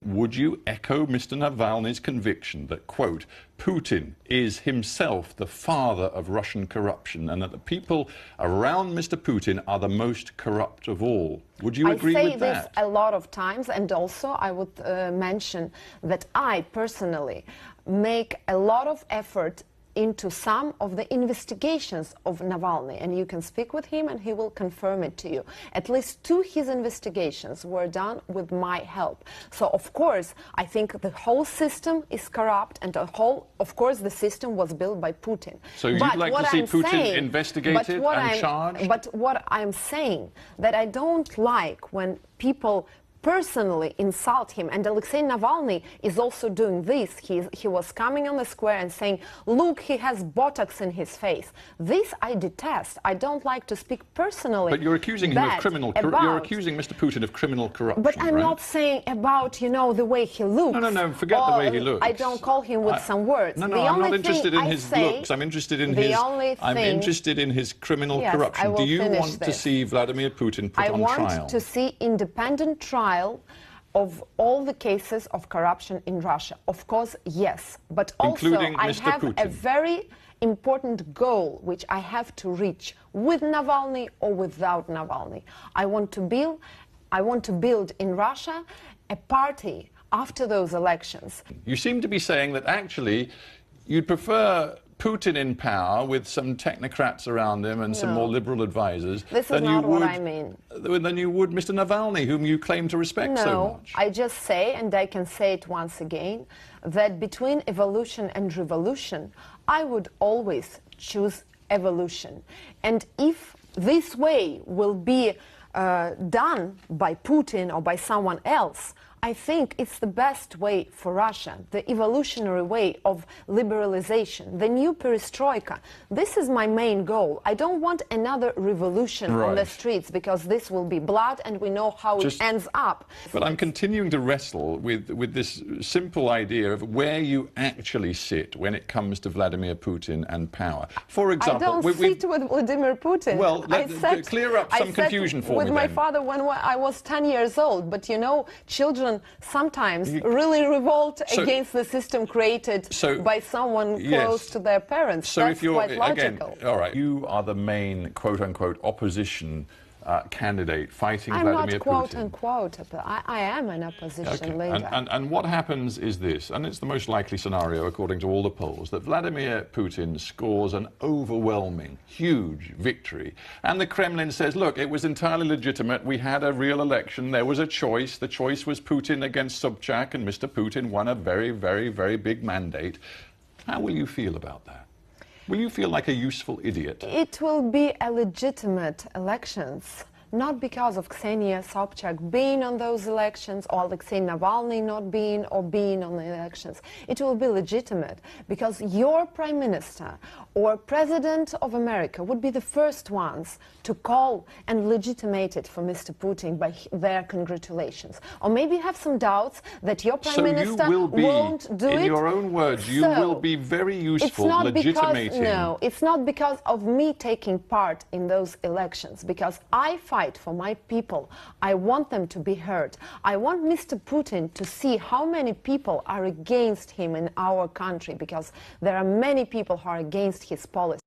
Would you echo Mr. Navalny's conviction that, quote, Putin is himself the father of Russian corruption and that the people around Mr. Putin are the most corrupt of all? Would you agree with that? I say this a lot of times, and also I would mention that I personally make a lot of effort into some of the investigations of Navalny, and you can speak with him and he will confirm it to you. At least 2 his investigations were done with my help. So of course I think the whole system is corrupt, and of course the system was built by Putin. So you'd like to see Putin investigated and charged? But what I'm saying, that I don't like when people personally insult him, and Alexei Navalny is also doing this. He was coming on the square and saying, look, he has Botox in his face. This I detest. I don't like to speak personally. But you're accusing him of criminal corruption. You're accusing Mr. Putin of criminal corruption. But I'm not saying about, you know, the way he looks. No, forget the way he looks. I don't call him with some words. No, I'm not interested in his looks. I'm interested in his criminal corruption. Do you want to see Vladimir Putin put on trial? I want to see independent trial of all the cases of corruption in Russia. Of course, yes. But also I have a very important goal which I have to reach with Navalny or without Navalny. I want to build in Russia a party after those elections. You seem to be saying that actually you'd prefer Putin in power with some technocrats around him and some more liberal advisors. This is not what I mean. Than you would Mr. Navalny, whom you claim to respect so much. I just say, and I can say it once again, that between evolution and revolution, I would always choose evolution. And if this way will be done by Putin or by someone else, I think it's the best way for Russia, the evolutionary way of liberalization, the new perestroika. This is my main goal. I don't want another revolution on the streets, because this will be blood and we know how it ends up. But I'm continuing to wrestle with this simple idea of where you actually sit when it comes to Vladimir Putin and power. For example, I don't sit with Vladimir Putin. Well, clear up some confusion for me with my father when I was 10 years old, but you know, children sometimes really revolt against the system created by someone close to their parents. So that's quite logical. Again, all right, you are the main quote-unquote opposition candidate fighting Vladimir Putin. I'm not quote-unquote, but I am an opposition leader. And what happens is this, and it's the most likely scenario according to all the polls, that Vladimir Putin scores an overwhelming, huge victory. And the Kremlin says, look, it was entirely legitimate, we had a real election, there was a choice, the choice was Putin against Sobchak, and Mr. Putin won a very, very, very big mandate. How will you feel about that? Will you feel like a useful idiot? It will be a legitimate elections, not because of Ksenia Sobchak being on those elections or Alexei Navalny not being or being on the elections. It will be legitimate because your Prime Minister or President of America would be the first ones to call and legitimate it for Mr. Putin by their congratulations. Or maybe you have some doubts that your Prime Minister won't do it. In your own words, you will be very useful legitimating. No, it's not because of me taking part in those elections, because I fight for my people. I want them to be heard. I want Mr. Putin to see how many people are against him in our country, because there are many people who are against his policy.